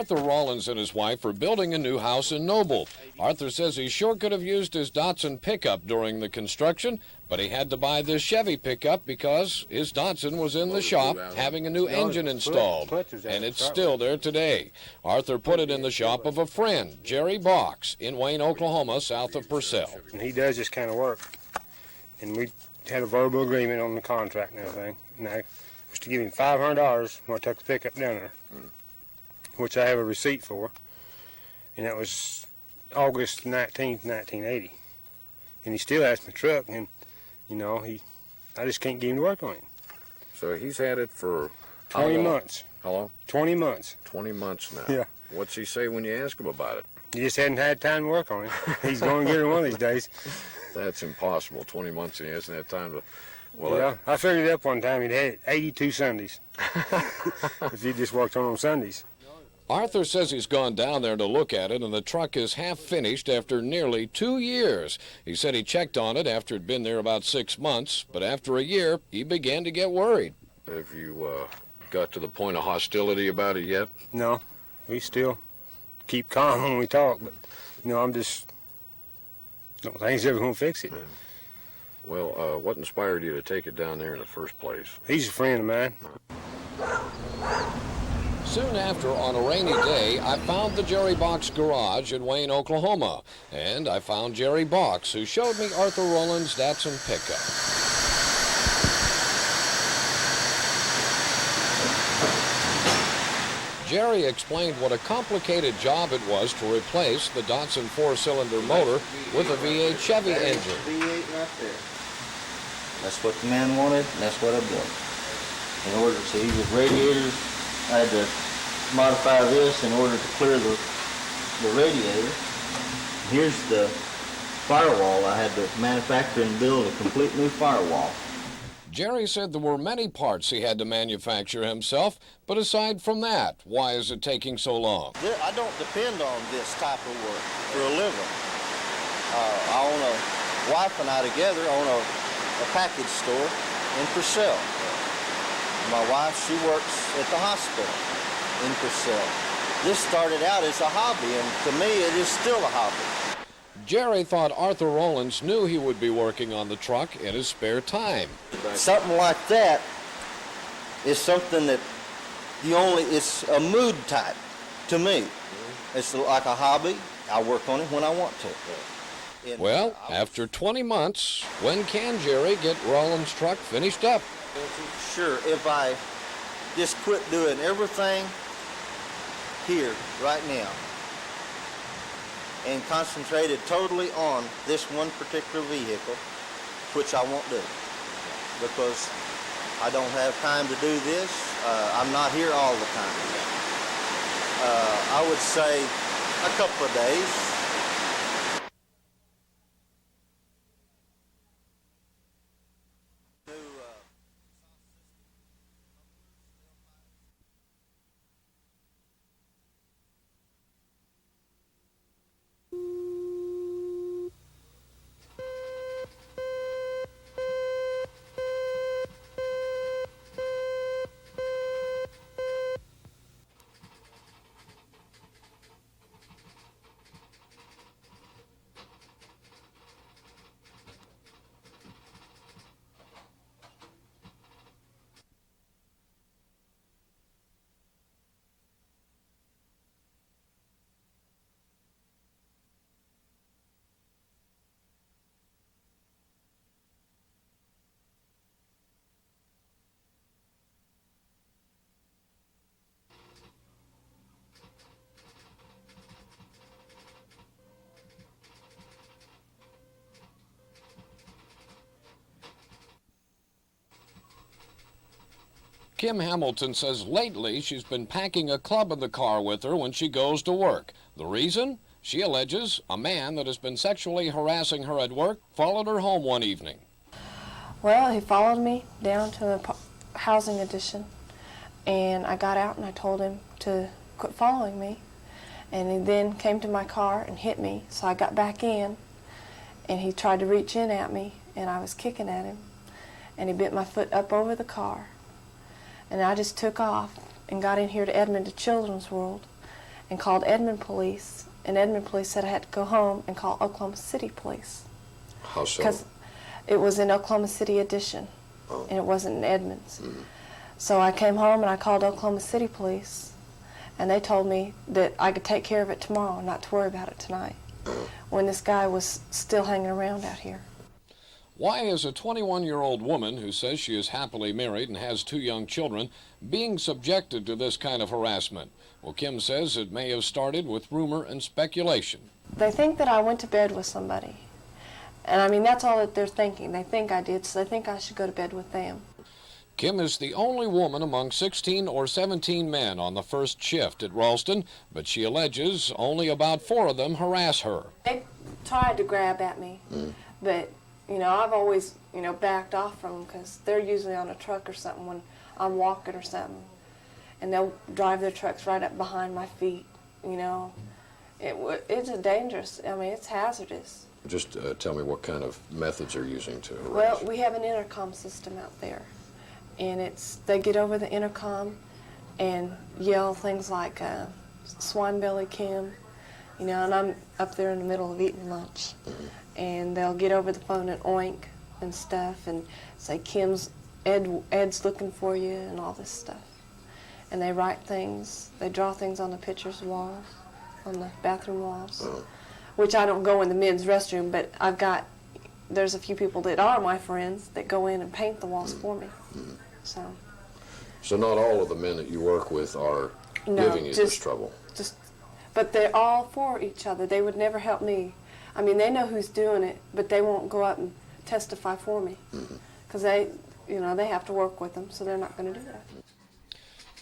Arthur Rollins and his wife are building a new house in Noble. Arthur says he sure could have used his Datsun pickup during the construction, but he had to buy this Chevy pickup because his Datsun was in the shop having a new engine installed, and it's still there today. Arthur put it in the shop of a friend, Jerry Box, in Wayne, Oklahoma, south of Purcell. And he does this kind of work, and we had a verbal agreement on the contract and everything. And I was to give him $500 when I took the pickup down there, which I have a receipt for, and that was August 19th, 1980. And he still has my truck, and you know, I just can't get him to work on it. So he's had it for 20 months. How long? 20 months. 20 months now. Yeah. What's he say when you ask him about it? He just hadn't had time to work on it. He's going to get it one of these days. That's impossible. 20 months and he hasn't had time to. Well, yeah, I figured it up one time. He'd had 82 Sundays if he just worked on Sundays. Arthur says he's gone down there to look at it, and the truck is half finished after nearly 2 years. He said he checked on it after it'd been there about 6 months, but after a year, he began to get worried. Have you got to the point of hostility about it yet? No, we still keep calm when we talk, but, you know, I'm just, don't think he's ever going to fix it. Well, what inspired you to take it down there in the first place? He's a friend of mine. Soon after, on a rainy day, I found the Jerry Box garage in Wayne, Oklahoma, and I found Jerry Box, who showed me Arthur Rollins' Datsun pickup. Jerry explained what a complicated job it was to replace the Datsun 4-cylinder motor with a V8 Chevy engine. V8 right there. That's what the man wanted, and that's what I built. In order to use the radiators, I had to modify this in order to clear the radiator. Here's the firewall. I had to manufacture and build a complete new firewall. Jerry said there were many parts he had to manufacture himself, but aside from that, why is it taking so long? I don't depend on this type of work for a living. I own wife and I together own a package store in Purcell. My wife, she works at the hospital in Purcell. This started out as a hobby, and to me, it is still a hobby. Jerry thought Arthur Rollins knew he would be working on the truck in his spare time. Something like that is something that it's a mood type to me. It's like a hobby. I work on it when I want to. Well, after 20 months, when can Jerry get Rollins' truck finished up? Sure, if I just quit doing everything here, right now, and concentrated totally on this one particular vehicle, which I won't do, because I don't have time to do this. I'm not here all the time. I would say a couple of days. Kim Hamilton says lately she's been packing a club in the car with her when she goes to work. The reason? She alleges a man that has been sexually harassing her at work followed her home one evening. Well, he followed me down to the housing addition, and I got out and I told him to quit following me. And he then came to my car and hit me, so I got back in, and he tried to reach in at me, and I was kicking at him, and he bent my foot up over the car. And I just took off and got in here to Edmonton Children's World, and called Edmond police, and Edmond police said I had to go home and call Oklahoma City police. How so? Because it was in Oklahoma City Edition, and it wasn't in Edmonds. So I came home and I called Oklahoma City police, and they told me that I could take care of it tomorrow, not to worry about it tonight, when this guy was still hanging around out here. Why is a 21-year-old woman who says she is happily married and has 2 young children being subjected to this kind of harassment? Well, Kim says it may have started with rumor and speculation. They think that I went to bed with somebody. And I mean, that's all that they're thinking. They think I did, so they think I should go to bed with them. Kim is the only woman among 16 or 17 men on the first shift at Ralston, but she alleges only about 4 of them harass her. They tried to grab at me, but, you know, I've always, you know, backed off from them because they're usually on a truck or something when I'm walking or something. And they'll drive their trucks right up behind my feet, you know. It's dangerous. I mean, it's hazardous. Just tell me what kind of methods they're using to harass. Well, we have an intercom system out there, and they get over the intercom and yell things like "Swine Belly Kim," you know, and I'm up there in the middle of eating lunch, and they'll get over the phone and oink and stuff and say Ed's looking for you and all this stuff, and they write things, they draw things on the pictures' walls, on the bathroom walls. Which I don't go in the men's restroom, but there's a few people that are my friends that go in and paint the walls for me. So not all of the men that you work with are giving you this trouble? But they're all for each other. They would never help me. I mean, they know who's doing it, but they won't go out and testify for me. Because they have to work with them, so they're not going to do that.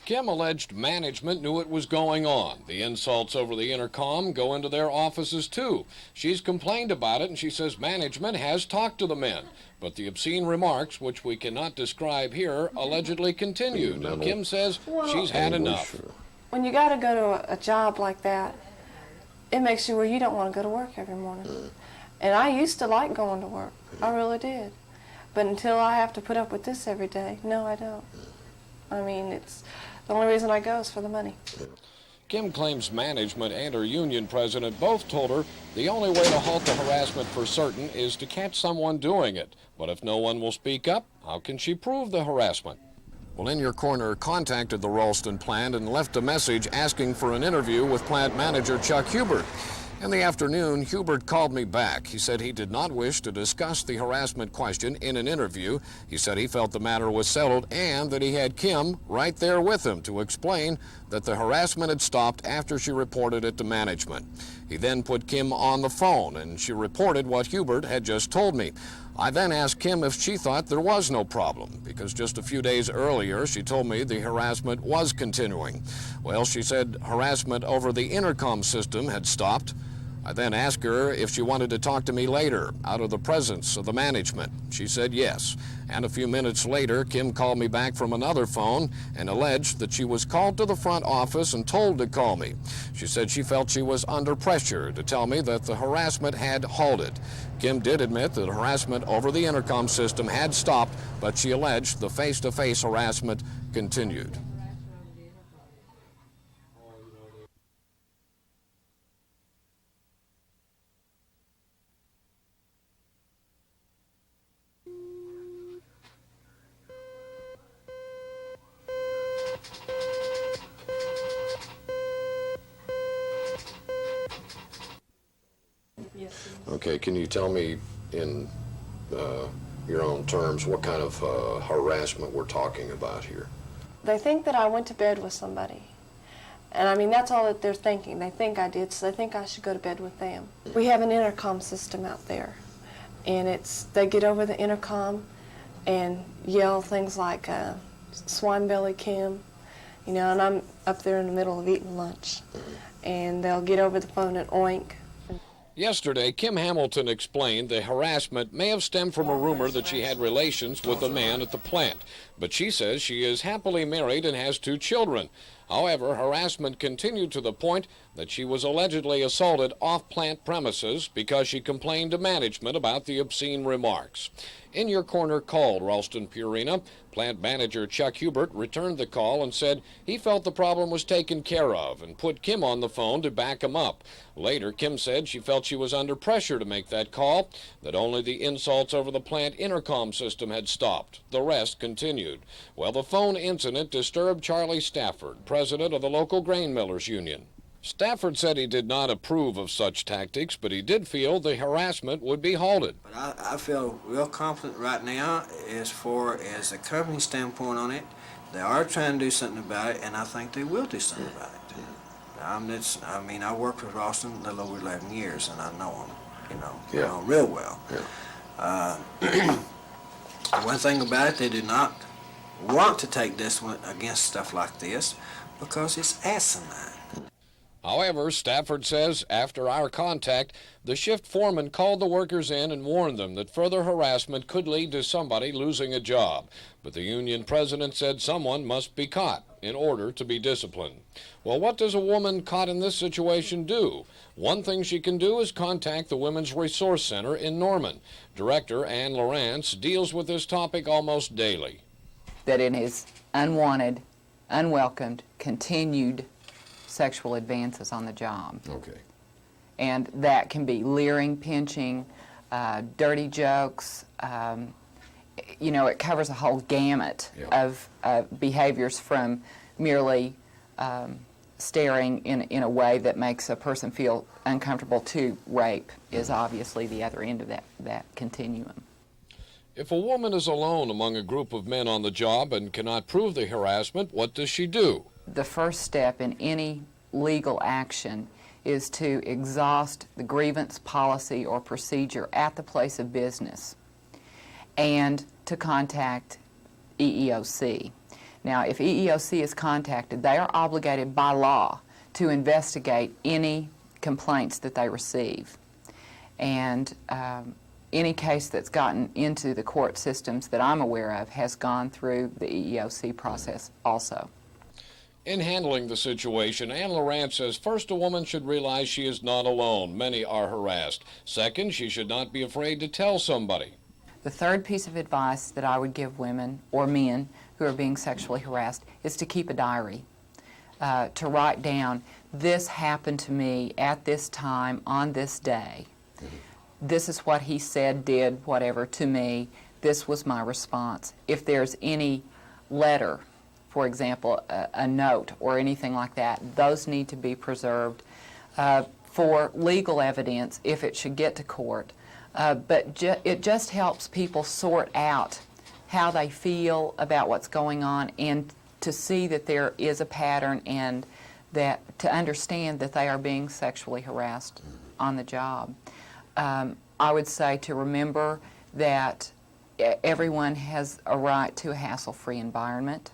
Kim alleged management knew it was going on. The insults over the intercom go into their offices too. She's complained about it, and she says management has talked to the men. But the obscene remarks, which we cannot describe here, allegedly continued. And Kim says she's had enough. When you got to go to a job like that, it makes you where you don't want to go to work every morning. And I used to like going to work. I really did. But until I have to put up with this every day, no, I don't. I mean, it's the only reason I go is for the money. Kim claims management and her union president both told her the only way to halt the harassment for certain is to catch someone doing it. But if no one will speak up, how can she prove the harassment? Well, In Your Corner contacted the Ralston plant and left a message asking for an interview with plant manager Chuck Hubert. In the afternoon, Hubert called me back. He said he did not wish to discuss the harassment question in an interview. He said he felt the matter was settled and that he had Kim right there with him to explain that the harassment had stopped after she reported it to management. He then put Kim on the phone and she reported what Hubert had just told me. I then asked Kim if she thought there was no problem, because just a few days earlier she told me the harassment was continuing. Well, she said harassment over the intercom system had stopped. I then asked her if she wanted to talk to me later, out of the presence of the management. She said yes. And a few minutes later, Kim called me back from another phone and alleged that she was called to the front office and told to call me. She said she felt she was under pressure to tell me that the harassment had halted. Kim did admit that harassment over the intercom system had stopped, but she alleged the face-to-face harassment continued. Okay, can you tell me in your own terms what kind of harassment we're talking about here? They think that I went to bed with somebody. And I mean, that's all that they're thinking. They think I did, so they think I should go to bed with them. We have an intercom system out there, and they get over the intercom and yell things like "Swine Belly Kim," you know, and I'm up there in the middle of eating lunch, and they'll get over the phone and oink. Yesterday, Kim Hamilton explained the harassment may have stemmed from a rumor that she had relations with a man at the plant. But she says she is happily married and has 2 children. However, harassment continued to the point that she was allegedly assaulted off-plant premises because she complained to management about the obscene remarks. In Your Corner called Ralston Purina. Plant manager Chuck Hubert returned the call and said he felt the problem was taken care of and put Kim on the phone to back him up. Later, Kim said she felt she was under pressure to make that call, that only the insults over the plant intercom system had stopped. The rest continued. Well, the phone incident disturbed Charlie Stafford, president of the local grain millers union. Stafford said he did not approve of such tactics, but he did feel the harassment would be halted. But I feel real confident right now as far as the company standpoint on it. They are trying to do something about it, and I think they will do something about it. I worked with Ralston a little over 11 years, and I know him, know him real well. Yeah. One thing about it, they do not want to take this one against stuff like this because it's asinine. However, Stafford says after our contact, the shift foreman called the workers in and warned them that further harassment could lead to somebody losing a job. But the union president said someone must be caught in order to be disciplined. Well, what does a woman caught in this situation do? One thing she can do is contact the Women's Resource Center in Norman. Director Ann Lawrence deals with this topic almost daily. That it is unwanted, unwelcomed, continued sexual advances on the job. Okay. And that can be leering, pinching, dirty jokes. It covers a whole gamut of behaviors from merely staring in a way that makes a person feel uncomfortable to rape is obviously the other end of that continuum. If a woman is alone among a group of men on the job and cannot prove the harassment, what does she do? The first step in any legal action is to exhaust the grievance policy or procedure at the place of business and to contact EEOC. Now, if EEOC is contacted, they are obligated by law to investigate any complaints that they receive. And any case that's gotten into the court systems that I'm aware of has gone through the EEOC process also. In handling the situation, Ann Lawrence says first a woman should realize she is not alone. Many are harassed. Second, she should not be afraid to tell somebody. The third piece of advice that I would give women or men who are being sexually harassed is to keep a diary, to write down, this happened to me at this time on this day. This is what he said, did, whatever, to me. This was my response. If there's any letter, for example, a note or anything like that, those need to be preserved for legal evidence if it should get to court. But it just helps people sort out how they feel about what's going on and to see that there is a pattern and that to understand that they are being sexually harassed on the job. I would say to remember that everyone has a right to a hassle-free environment.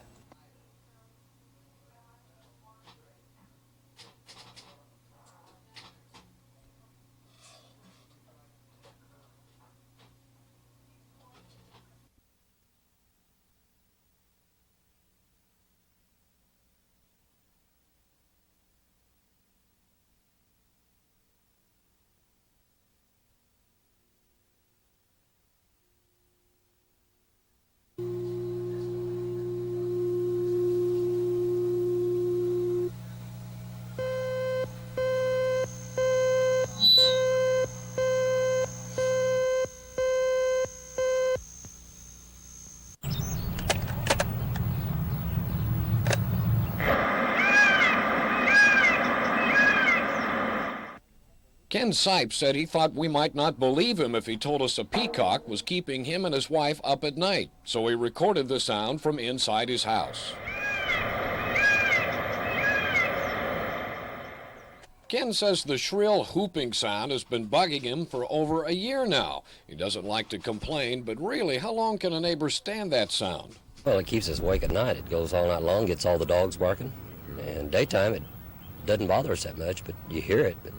Ken Sipes said he thought we might not believe him if he told us a peacock was keeping him and his wife up at night, so he recorded the sound from inside his house. Ken says the shrill whooping sound has been bugging him for over a year now. He doesn't like to complain, but really, how long can a neighbor stand that sound? Well, it keeps us awake at night. It goes all night long, gets all the dogs barking. And daytime, it doesn't bother us that much, but you hear it. But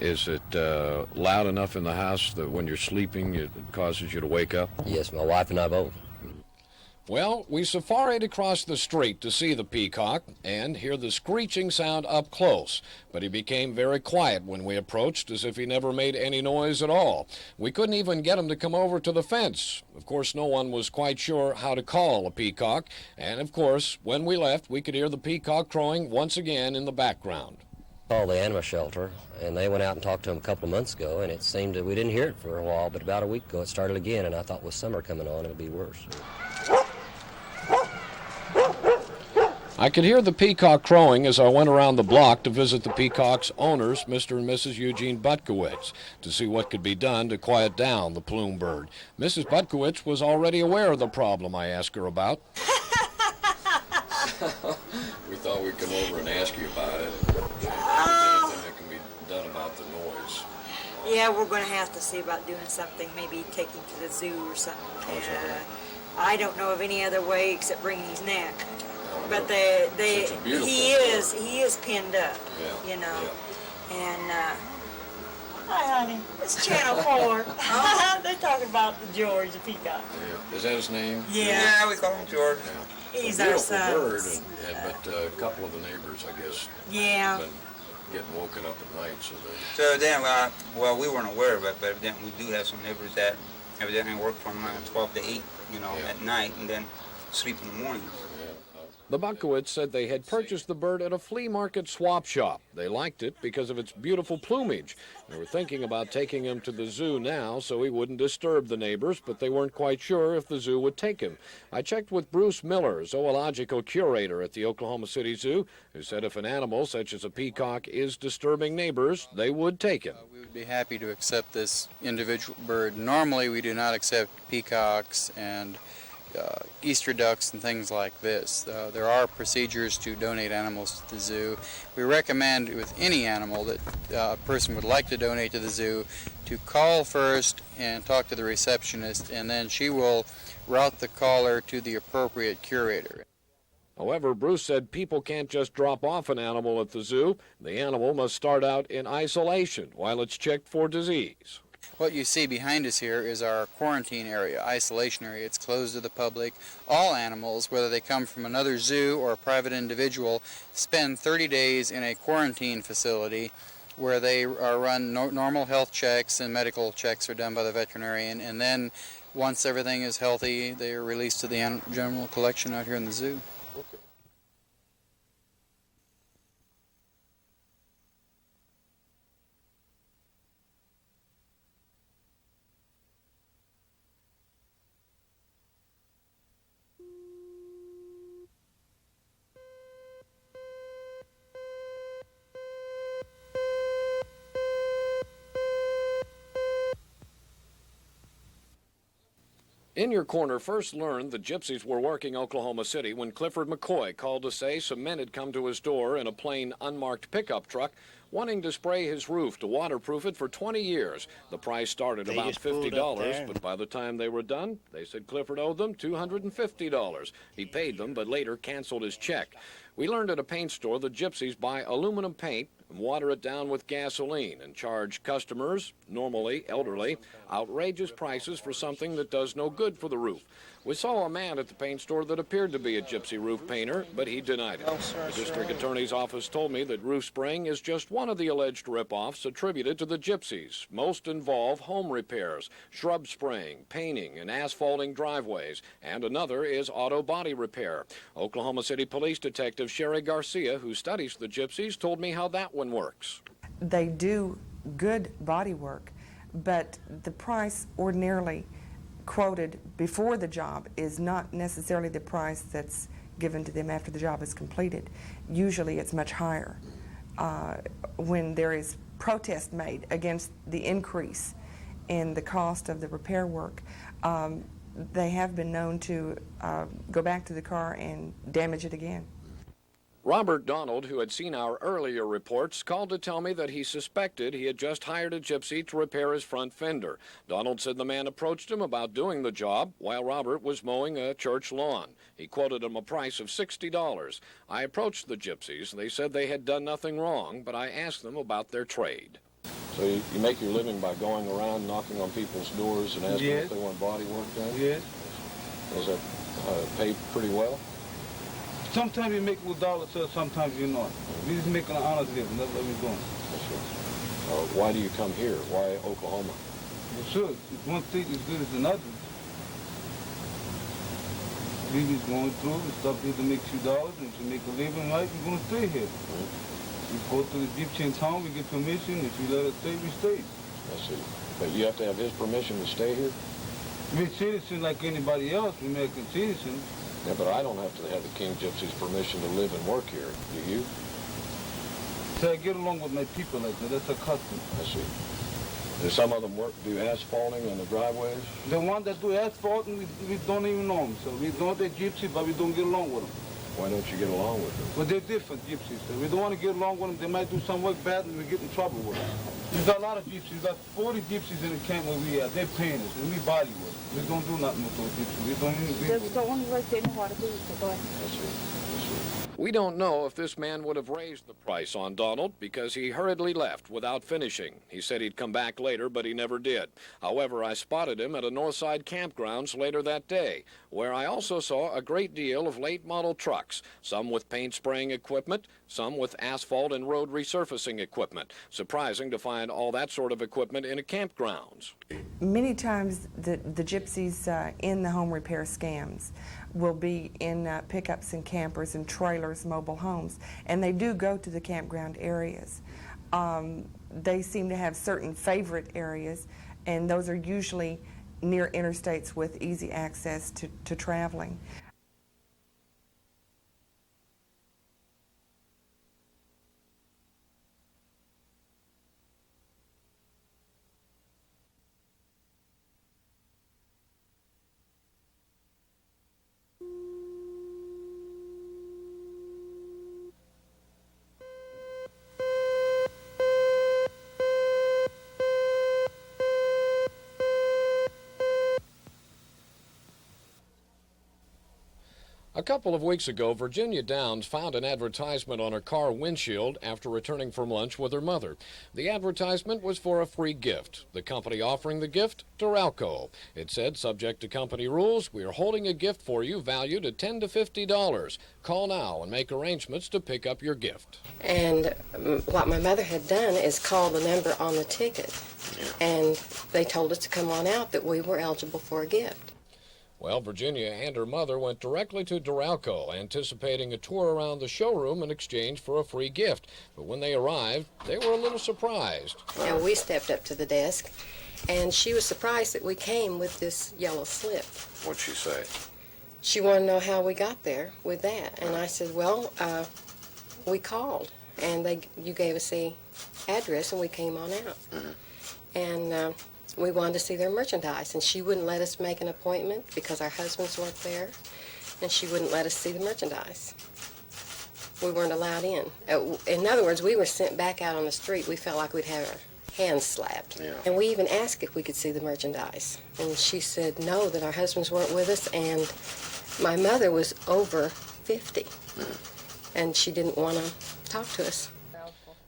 Is it loud enough in the house that when you're sleeping it causes you to wake up? yes, my wife and I both. Well, we safaried across the street to see the peacock and hear the screeching sound up close, but he became very quiet when we approached, as if he never made any noise at all. We couldn't even get him to come over to the fence. Of course, no one was quite sure how to call a peacock, and of course, when we left, we could hear the peacock crowing once again in the background. Called the animal shelter, and they went out and talked to him a couple of months ago, and it seemed that we didn't hear it for a while, but about a week ago it started again, and I thought with summer coming on, it'll be worse. I could hear the peacock crowing as I went around the block to visit the peacock's owners, Mr. and Mrs. Eugene Butkowitz, to see what could be done to quiet down the plume bird. Mrs. Butkowitz was already aware of the problem I asked her about. We thought we'd come over and ask you about it. If there's anything that can be done about the noise. Yeah, we're going to have to see about doing something, maybe taking to the zoo or something. I don't know of any other way except bringing his neck. But he is pinned up, Yeah, you know. yeah. And hi, honey. It's Channel 4. They're talking about the George, the peacock. Yeah. Is that his name? Yeah, we call him George. Yeah. he's A our beautiful son. bird, but a couple of the neighbors, I guess, Yeah. been getting woken up at night, so they... So evidently, well, we weren't aware of it, but evidently we do have some neighbors that evidently work from 12 to 8, you know, Yeah. at night, and then sleep in the mornings. The Butkowitz said they had purchased the bird at a flea market swap shop. They liked it because of its beautiful plumage. They were thinking about taking him to the zoo now so he wouldn't disturb the neighbors, but they weren't quite sure if the zoo would take him. I checked with Bruce Miller, zoological curator at the Oklahoma City Zoo, who said if an animal such as a peacock is disturbing neighbors, they would take him. We would be happy to accept this individual bird. Normally we do not accept peacocks and Easter ducks and things like this. There are procedures to donate animals to the zoo. We recommend with any animal that a person would like to donate to the zoo to call first and talk to the receptionist, and then she will route the caller to the appropriate curator. However, Bruce said people can't just drop off an animal at the zoo. The animal must start out in isolation while it's checked for disease. What you see behind us here is our quarantine area, isolation area. It's closed to the public. All animals, whether they come from another zoo or a private individual, spend 30 days in a quarantine facility where they are run normal health checks and medical checks are done by the veterinarian. And then once everything is healthy, they are released to the general collection out here in the zoo. In Your Corner first learned the gypsies were working Oklahoma City when Clifford McCoy called to say some men had come to his door in a plain, unmarked pickup truck wanting to spray his roof to waterproof it for 20 years. The price started about $50, but by the time they were done, they said Clifford owed them $250. He paid them, but later canceled his check. We learned at a paint store the gypsies buy aluminum paint and water it down with gasoline and charge customers, normally elderly, outrageous prices for something that does no good for the roof. We saw a man at the paint store that appeared to be a gypsy roof painter, but he denied it. The district attorney's office told me that roof spraying is just one of the alleged rip-offs attributed to the gypsies. Most involve home repairs, shrub spraying, painting, and asphalting driveways, and another is auto body repair. Oklahoma City Police Detective Sherry Garcia, who studies the gypsies, told me how that one works. They do good body work, but the price ordinarily quoted before the job is not necessarily the price that's given to them after the job is completed. Usually it's much higher. When there is protest made against the increase in the cost of the repair work, they have been known to go back to the car and damage it again. Robert Donald, who had seen our earlier reports, called to tell me that he suspected he had just hired a gypsy to repair his front fender. Donald said the man approached him about doing the job while Robert was mowing a church lawn. He quoted him a price of $60. I approached the gypsies. They said they had done nothing wrong, but I asked them about their trade. So you make your living by going around knocking on people's doors and asking if they want body work done? Yes. Is that Paid pretty well? Sometimes you make good dollars, sir, sometimes you're not. We just making an honest living, that's what we're doing. Why do you come here? Why Oklahoma? Well, sure, if one state is good as another. We just going through, we stop here to make $2, and to make a living right, we're going to stay here. We go to the Egyptian town, we get permission, if you let us stay, we stay. I see. But you have to have his permission to stay here? We're citizens like anybody else, we're American citizens. Yeah, but I don't have to have the King Gypsy's permission to live and work here. Do you? So I get along with my people like that. That's a custom. I see. Do some of them do asphalting on the driveways? The one that do asphalting, we don't even know them. So we know they're gypsy, but we don't get along with them. Why don't you get along with them? Well, they're different gypsies. So we don't want to get along with them. They might do some work bad and we get in trouble with them. We've got a lot of gypsies. We've got 40 gypsies in the camp where we are. They're paying us, and we body work. We don't do nothing with those gypsies. We don't even agree with them. I see. We don't know if this man would have raised the price on Donald because he hurriedly left without finishing. He said he'd come back later, but he never did. However, I spotted him at a Northside campgrounds later that day, where I also saw a great deal of late model trucks, some with paint spraying equipment, some with asphalt and road resurfacing equipment. Surprising to find all that sort of equipment in a campgrounds. Many times the gypsies in the home repair scams will be in pickups and campers and trailers, mobile homes, and they do go to the campground areas. They seem to have certain favorite areas, and those are usually near interstates with easy access to traveling. A couple of weeks ago, Virginia Downs found an advertisement on her car windshield after returning from lunch with her mother. The advertisement was for a free gift. The company offering the gift, Duralco. It said, subject to company rules, we are holding a gift for you valued at $10 to $50. Call now and make arrangements to pick up your gift. And what my mother had done is call the number on the ticket, and they told us to come on out that we were eligible for a gift. Well, Virginia and her mother went directly to Duralco, anticipating a tour around the showroom in exchange for a free gift. But when they arrived, they were a little surprised. And we stepped up to the desk, and she was surprised that we came with this yellow slip. What'd she say? She wanted to know how we got there with that. And I said, well, we called, and you gave us the address, and we came on out. And we wanted to see their merchandise, and she wouldn't let us make an appointment because our husbands worked there, and she wouldn't let us see the merchandise. We weren't allowed in. In other words, we were sent back out on the street. We felt like we'd have our hands slapped. Yeah. And we even asked if we could see the merchandise, and she said no, that our husbands weren't with us, and my mother was over 50, and she didn't want to talk to us.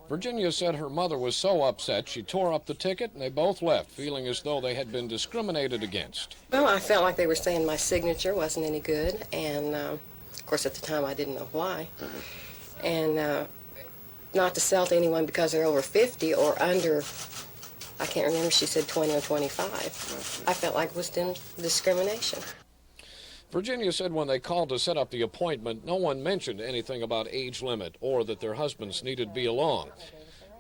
Virginia said her mother was so upset she tore up the ticket and they both left, feeling as though they had been discriminated against. Well, I felt like they were saying my signature wasn't any good, and of course at the time I didn't know why. And not to sell to anyone because they're over 50 or under, I can't remember, she said 20 or 25. I felt like it was discrimination. Virginia said when they called to set up the appointment, no one mentioned anything about age limit or that their husbands needed to be along.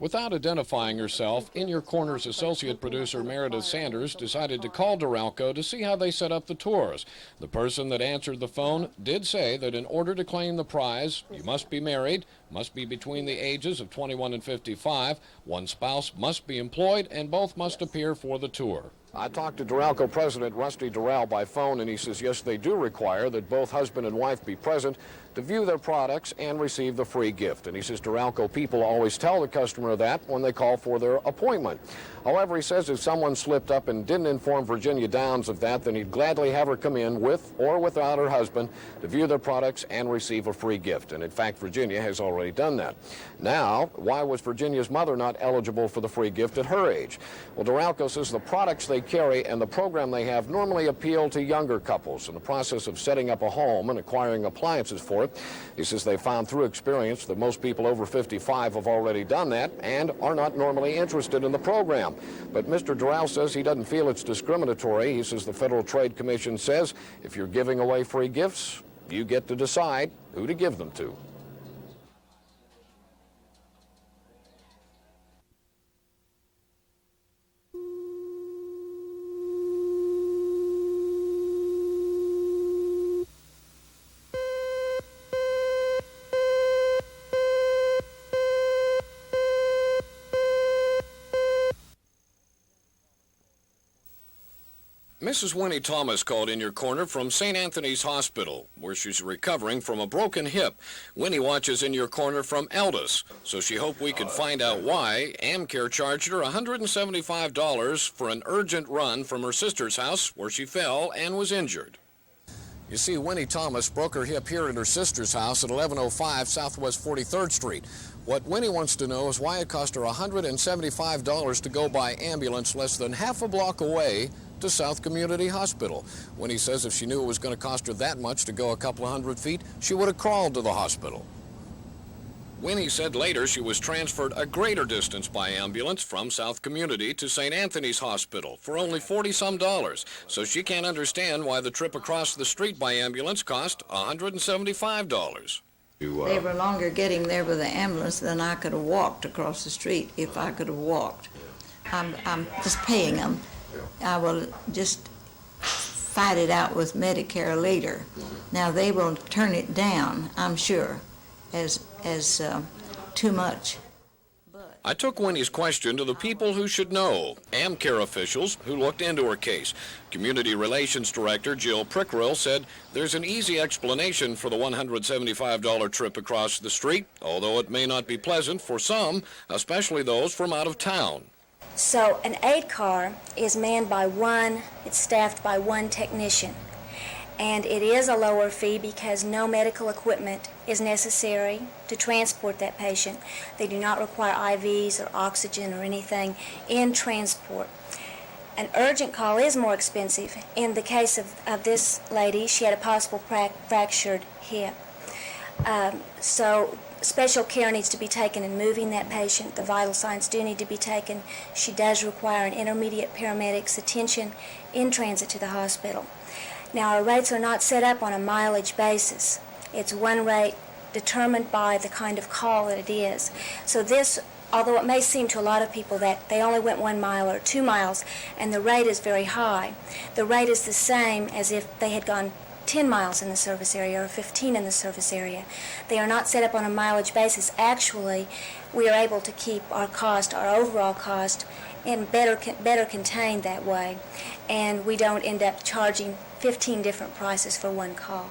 Without identifying herself, In Your Corner's associate producer Meredith Sanders decided to call Duralco to see how they set up the tours. The person that answered the phone did say that in order to claim the prize, you must be married, must be between the ages of 21 and 55, one spouse must be employed, and both must appear for the tour. I talked to Duralco President Rusty Durrell by phone, and he says, yes, they do require that both husband and wife be present to view their products and receive the free gift. And he says Duralco people always tell the customer that when they call for their appointment. However, he says if someone slipped up and didn't inform Virginia Downs of that, then he'd gladly have her come in with or without her husband to view their products and receive a free gift. And in fact, Virginia has already done that. Now, why was Virginia's mother not eligible for the free gift at her age? Well, Duralco says the products they carry and the program they have normally appeal to younger couples in the process of setting up a home and acquiring appliances for it. He says they found through experience that most people over 55 have already done that and are not normally interested in the program. But Mr. Durrell says he doesn't feel it's discriminatory. He says the Federal Trade Commission says if you're giving away free gifts, you get to decide who to give them to. Mrs. Winnie Thomas called in your corner from St. Anthony's Hospital, where she's recovering from a broken hip. Winnie watches in your corner from Eldus, so she hoped we could find out why Amcare charged her $175 for an urgent run from her sister's house where she fell and was injured. You see, Winnie Thomas broke her hip here at her sister's house at 1105 Southwest 43rd Street. What Winnie wants to know is why it cost her $175 to go by ambulance less than half a block away to South Community Hospital. Winnie says if she knew it was going to cost her that much to go a couple of hundred feet, she would have crawled to the hospital. Winnie said later she was transferred a greater distance by ambulance from South Community to St. Anthony's Hospital for only $40-some, so she can't understand why the trip across the street by ambulance cost $175. They were longer getting there with the ambulance than I could have walked across the street if I could have walked. I'm just paying them. I will just fight it out with Medicare later. Now they will turn it down, I'm sure, as too much. I took Winnie's question to the people who should know, Amcare officials who looked into her case. Community Relations Director Jill Prickrill said there's an easy explanation for the $175 trip across the street, although it may not be pleasant for some, especially those from out of town. So an aid car is manned by one, it's staffed by one technician. And it is a lower fee because no medical equipment is necessary to transport that patient. They do not require IVs or oxygen or anything in transport. An urgent call is more expensive. In the case of this lady, she had a possible fractured hip. So special care needs to be taken in moving that patient. The vital signs do need to be taken. She does require an intermediate paramedic's attention in transit to the hospital. Now, our rates are not set up on a mileage basis. It's one rate determined by the kind of call that it is. So this, although it may seem to a lot of people that they only went 1 mile or 2 miles and the rate is very high, the rate is the same as if they had gone 10 miles in the service area or 15 in the service area. They are not set up on a mileage basis. Actually, we are able to keep our cost, our overall cost, and better contained that way. And we don't end up charging 15 different prices for one call.